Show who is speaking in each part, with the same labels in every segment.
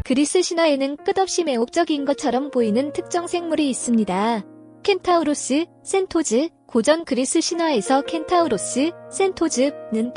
Speaker 1: 그리스 신화에는 끝없이 매혹적인 것처럼 보이는 특정 생물이 있습니다. 켄타우로스, 센토즈. 고전 그리스 신화에서 켄타우로스, 센토즈는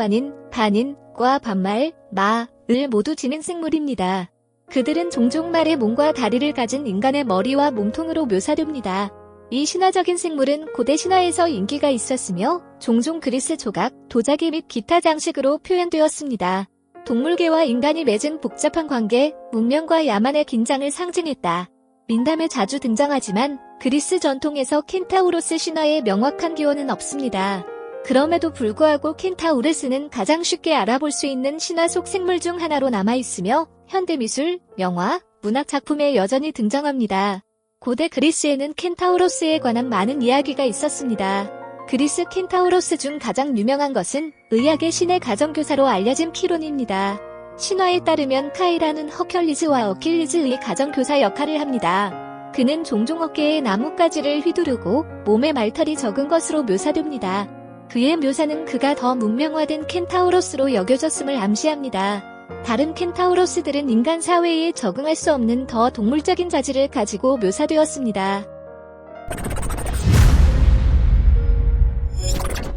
Speaker 1: 반인과 반말, 마을 모두 지닌 생물입니다. 그들은 종종 말의 몸과 다리를 가진 인간의 머리와 몸통으로 묘사됩니다. 이 신화적인 생물은 고대 신화에서 인기가 있었으며 종종 그리스 조각, 도자기 및 기타 장식으로 표현되었습니다. 동물계와 인간이 맺은 복잡한 관계, 문명과 야만의 긴장을 상징했다. 민담에 자주 등장하지만 그리스 전통에서 켄타우로스 신화의 명확한 기원은 없습니다. 그럼에도 불구하고 켄타우로스는 가장 쉽게 알아볼 수 있는 신화 속 생물 중 하나로 남아있으며 현대미술, 영화, 문학 작품에 여전히 등장합니다. 고대 그리스에는 켄타우로스에 관한 많은 이야기가 있었습니다. 그리스 켄타우로스 중 가장 유명한 것은 의학의 신의 가정교사로 알려진 키론입니다. 신화에 따르면 카이라는 허큘리즈와 어킬리즈의 가정교사 역할을 합니다. 그는 종종 어깨에 나뭇가지를 휘두르고 몸에 말털이 적은 것으로 묘사됩니다. 그의 묘사는 그가 더 문명화된 켄타우로스로 여겨졌음을 암시합니다. 다른 켄타우로스들은 인간 사회에 적응할 수 없는 더 동물적인 자질을 가지고 묘사되었습니다.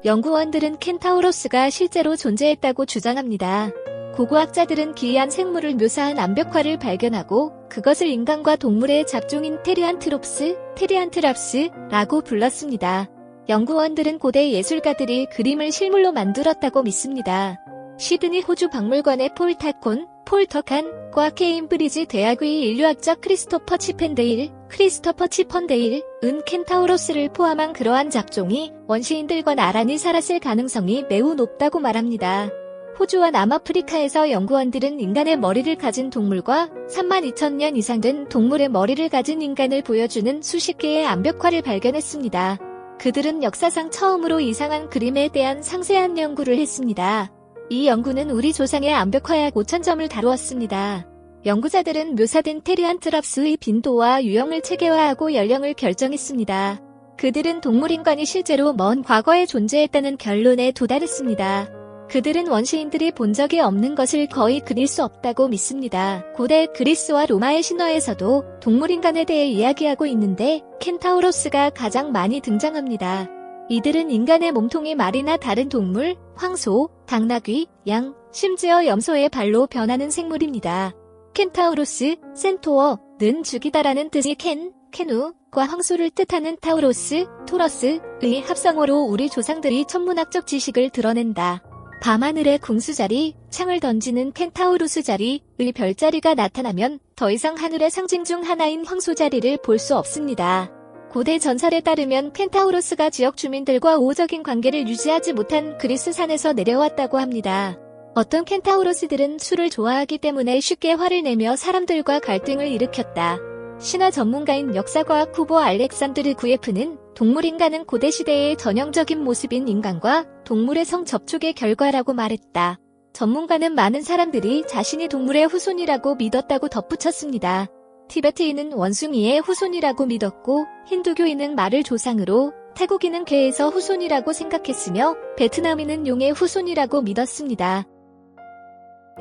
Speaker 1: 연구원들은 켄타우로스가 실제로 존재했다고 주장합니다. 고고학자들은 기이한 생물을 묘사한 암벽화를 발견하고 그것을 인간과 동물의 잡종인 테리안트랍스라고 불렀습니다. 연구원들은 고대 예술가들이 그림을 실물로 만들었다고 믿습니다. 시드니 호주 박물관의 폴 터칸과 케임브리지 대학의 인류학자 크리스토퍼 치펀데일은 켄타우로스를 포함한 그러한 잡종이 원시인들과 나란히 살았을 가능성이 매우 높다고 말합니다. 호주와 남아프리카에서 연구원들은 인간의 머리를 가진 동물과 32,000년 이상 된 동물의 머리를 가진 인간을 보여주는 수십 개의 암벽화를 발견했습니다. 그들은 역사상 처음으로 이상한 그림에 대한 상세한 연구를 했습니다. 이 연구는 우리 조상의 암벽화 약 5,000점을 다루었습니다. 연구자들은 묘사된 테리안트랍스의 빈도와 유형을 체계화하고 연령을 결정했습니다. 그들은 동물인간이 실제로 먼 과거에 존재했다는 결론에 도달했습니다. 그들은 원시인들이 본 적이 없는 것을 거의 그릴 수 없다고 믿습니다. 고대 그리스와 로마의 신화에서도 동물인간에 대해 이야기하고 있는데 켄타우로스가 가장 많이 등장합니다. 이들은 인간의 몸통이 말이나 다른 동물, 황소, 당나귀, 양, 심지어 염소의 발로 변하는 생물입니다. 켄타우로스, 센토어는 죽이다라는 뜻이 케누과 황소를 뜻하는 타우로스, 토러스의 합성어로 우리 조상들이 천문학적 지식을 드러낸다. 밤하늘의 궁수자리, 창을 던지는 켄타우로스 자리의 별자리가 나타나면 더 이상 하늘의 상징 중 하나인 황소자리를 볼 수 없습니다. 고대 전설에 따르면 켄타우로스가 지역 주민들과 우호적인 관계를 유지하지 못한 그리스 산에서 내려왔다고 합니다. 어떤 켄타우로스들은 술을 좋아하기 때문에 쉽게 화를 내며 사람들과 갈등을 일으켰다. 신화 전문가인 역사과학 후보 알렉산드르 구예프는 동물인간은 고대시대의 전형적인 모습인 인간과 동물의 성접촉의 결과라고 말했다. 전문가는 많은 사람들이 자신이 동물의 후손이라고 믿었다고 덧붙였습니다. 티베트인은 원숭이의 후손이라고 믿었고 힌두교인은 말을 조상으로, 태국인은 개에서 후손이라고 생각했으며 베트남인은 용의 후손이라고 믿었습니다.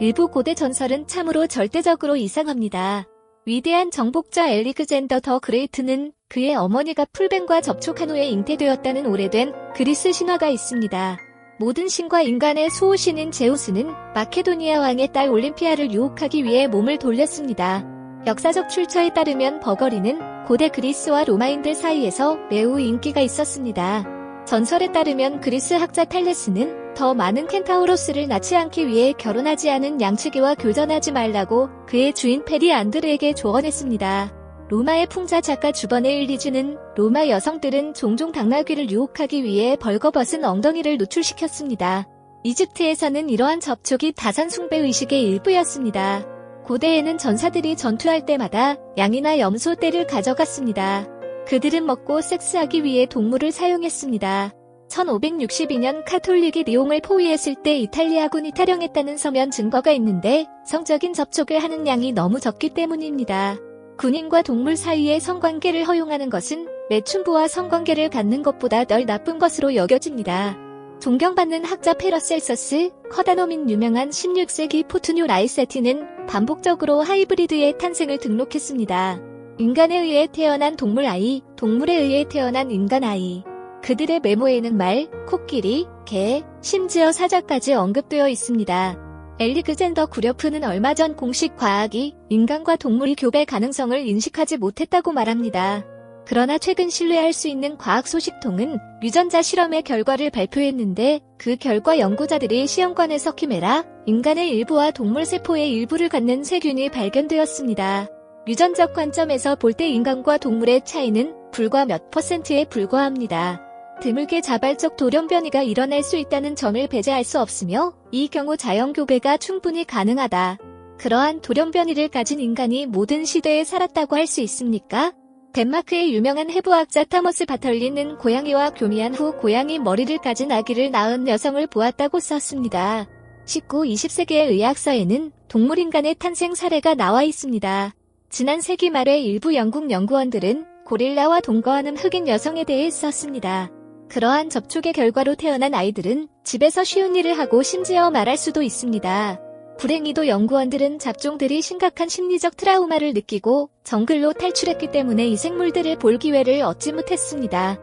Speaker 1: 일부 고대 전설은 참으로 절대적으로 이상합니다. 위대한 정복자 엘리그젠더 더 그레이트는 그의 어머니가 풀뱀과 접촉한 후에 잉태되었다는 오래된 그리스 신화가 있습니다. 모든 신과 인간의 수호신인 제우스는 마케도니아 왕의 딸 올림피아를 유혹하기 위해 몸을 돌렸습니다. 역사적 출처에 따르면 버거리는 고대 그리스와 로마인들 사이에서 매우 인기가 있었습니다. 전설에 따르면 그리스 학자 탈레스는 더 많은 켄타우로스를 낳지 않기 위해 결혼하지 않은 양치기와 교전하지 말라고 그의 주인 페리 안드레에게 조언했습니다. 로마의 풍자 작가 주번에 일리주는 로마 여성들은 종종 당나귀를 유혹하기 위해 벌거벗은 엉덩이를 노출시켰습니다. 이집트에서는 이러한 접촉이 다산 숭배 의식의 일부였습니다. 고대에는 전사들이 전투할 때마다 양이나 염소 떼를 가져갔습니다. 그들은 먹고 섹스하기 위해 동물을 사용했습니다. 1562년 카톨릭이 리옹을 포위했을 때 이탈리아군이 탈영했다는 서면 증거가 있는데 성적인 접촉을 하는 양이 너무 적기 때문입니다. 군인과 동물 사이의 성관계를 허용하는 것은 매춘부와 성관계를 갖는 것보다 덜 나쁜 것으로 여겨집니다. 존경받는 학자 페러셀서스 커다노 및 유명한 16세기 포투뉴 라이세티는 반복적으로 하이브리드의 탄생을 등록했습니다. 인간에 의해 태어난 동물 아이, 동물에 의해 태어난 인간 아이. 그들의 메모에는 말, 코끼리, 개, 심지어 사자까지 언급되어 있습니다. 엘릭젠더 구려프는 얼마 전 공식 과학이 인간과 동물이 교배 가능성을 인식하지 못했다고 말합니다. 그러나 최근 신뢰할 수 있는 과학 소식통은 유전자 실험의 결과를 발표했는데 그 결과 연구자들이 시험관에서 키메라, 인간의 일부와 동물 세포의 일부를 갖는 세균이 발견되었습니다. 유전적 관점에서 볼 때 인간과 동물의 차이는 불과 몇 %에 불과합니다. 드물게 자발적 돌연변이가 일어날 수 있다는 점을 배제할 수 없으며 이 경우 자연교배가 충분히 가능하다. 그러한 돌연변이를 가진 인간이 모든 시대에 살았다고 할 수 있습니까? 덴마크의 유명한 해부학자 타머스 바털리는 고양이와 교미한 후 고양이 머리를 가진 아기를 낳은 여성을 보았다고 썼습니다. 19, 20세기의 의학서에는 동물인간의 탄생 사례가 나와 있습니다. 지난 세기 말에 일부 영국 연구원들은 고릴라와 동거하는 흑인 여성에 대해 썼습니다. 그러한 접촉의 결과로 태어난 아이들은 집에서 쉬운 일을 하고 심지어 말할 수도 있습니다. 불행히도 연구원들은 잡종들이 심각한 심리적 트라우마를 느끼고 정글로 탈출했기 때문에 이 생물들을 볼 기회를 얻지 못했습니다.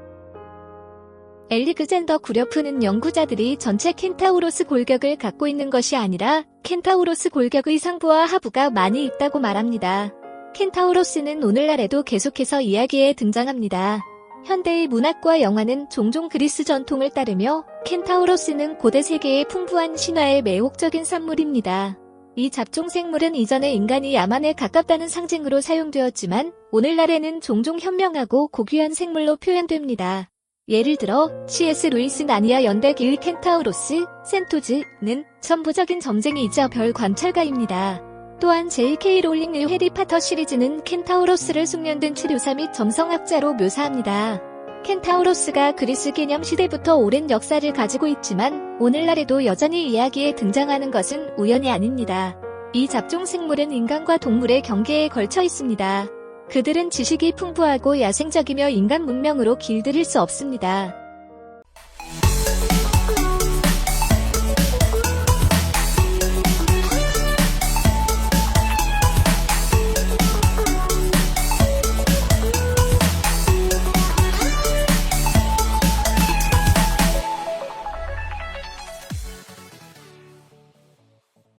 Speaker 1: 엘릭젠더 구려프는 연구자들이 전체 켄타우로스 골격을 갖고 있는 것이 아니라 켄타우로스 골격의 상부와 하부가 많이 있다고 말합니다. 켄타우로스는 오늘날에도 계속해서 이야기에 등장합니다. 현대의 문학과 영화는 종종 그리스 전통을 따르며 켄타우로스는 고대 세계의 풍부한 신화의 매혹적인 산물입니다. 이 잡종 생물은 이전에 인간이 야만에 가깝다는 상징으로 사용되었지만 오늘날에는 종종 현명하고 고귀한 생물로 표현됩니다. 예를 들어 C.S. 루이스 나니아 연대기의 켄타우로스, 센토즈는 천부적인 점쟁이이자 별 관찰가입니다. 또한 J.K. 롤링의 해리파터 시리즈는 켄타우로스를 숙련된 치료사 및 점성학자로 묘사합니다. 켄타우로스가 그리스 개념 시대부터 오랜 역사를 가지고 있지만 오늘날에도 여전히 이야기에 등장하는 것은 우연이 아닙니다. 이 잡종 생물은 인간과 동물의 경계에 걸쳐 있습니다. 그들은 지식이 풍부하고 야생적이며 인간 문명으로 길들일 수 없습니다.